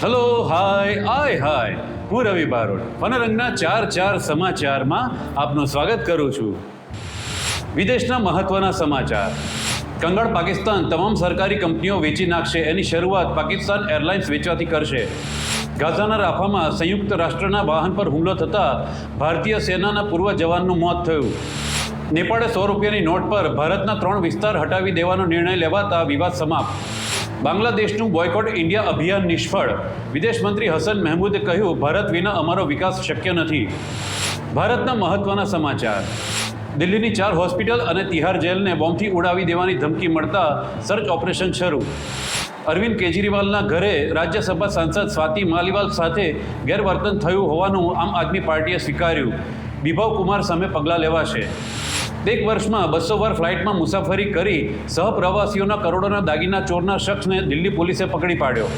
Hello hi હું રવિ બારોટ ફનરંગના ચાર સમાચારમાં આપનું સ્વાગત કરું છું. વિદેશના મહત્વના સમાચાર. કંગાળ પાકિસ્તાન તમામ સરકારી કંપનીઓ વેચી નાખશે. એની શરૂઆત પાકિસ્તાન એરલાઇન્સ વેચવાથી કરશે. ગાઝાના રાફામાં સંયુક્ત રાષ્ટ્રના વાહન પર હુમલો થતાં ભારતીય સેનાના પૂર્વ જવાનનું મોત થયું. નેપાળે 100 રૂપિયાની નોટ પર ભારતના 3 વિસ્તાર હટાવી દેવાનો નિર્ણય લેવાતા વિવાદ સમાપ્ત. બાંગ્લાદેશનું બોયકોટ ઇન્ડિયા અભિયાન નિષ્ફળ. વિદેશ મંત્રી હસન મહેમૂદે કહ્યું, ભારત વિના અમારો વિકાસ શક્ય નથી. ભારતના મહત્વના સમાચાર. દિલ્હીની 4 હોસ્પિટલ અને તિહાર જેલને બોમ્બથી ઉડાવી દેવાની ધમકી મળતા સર્ચ ઓપરેશન શરૂ. અરવિંદ કેજરીવાલના ઘરે રાજ્યસભા સાંસદ સ્વાતિ માલીવાલ સાથે ગેરવર્તન થયું હોવાનું આમ આદમી પાર્ટીએ સ્વીકાર્યું. બિભવ કુમાર સામે પગલાં લેવાશે. એક વર્ષમાં 200 વાર ફ્લાઇટમાં મુસાફરી કરી સહપ્રવાસીઓના કરોડોના દાગીના ચોરના શખ્સને દિલ્હી પોલીસે પકડી પાડ્યો.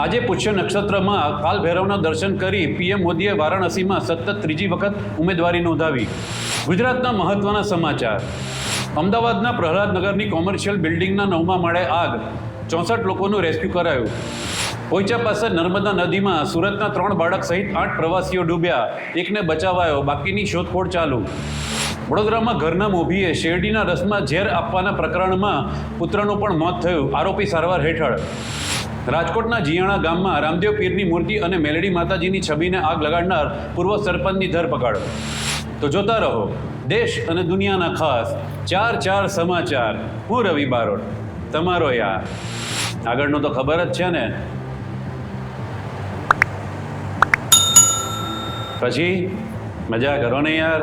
આજે પુષ્ય નક્ષત્રમાં કાલ ભૈરવના દર્શન કરી પીએમ મોદીએ વારાણસીમાં સતત 3જી વખત ઉમેદવારી નોંધાવી. ગુજરાતના મહત્વના સમાચાર. અમદાવાદના પ્રહલાદનગરની કોમર્શિયલ બિલ્ડિંગના 9મા માળે આગ. 64 લોકોનું રેસ્ક્યુ કરાયું. પોઈચા પાસે નર્મદા નદીમાં સુરતના 3 બાળક સહિત 8 પ્રવાસીઓ ડૂબ્યા. એકને બચાવાયો, બાકીની શોધખોળ ચાલુ. વડોદરામાં ઘરના મોભીએ શેરડીના રસમાં ઝેર આપવાના પ્રકરણમાં પુત્રનું પણ મોત થયું. આરોપી સારવાર હેઠળ. રાજકોટના જીયાણા ગામમાં રામદેવ પીરની મૂર્તિ અને મેલડી માતાજીની છબીને આગ લગાડનાર પૂર્વ સરપંચની ધરપકડ. તો જોતા રહો દેશ અને દુનિયાના ખાસ ચાર સમાચાર. હું રવિ બારોટ, તમારો યાર. આગળનું તો ખબર જ છે ને. પછી મજા કરો ને યાર.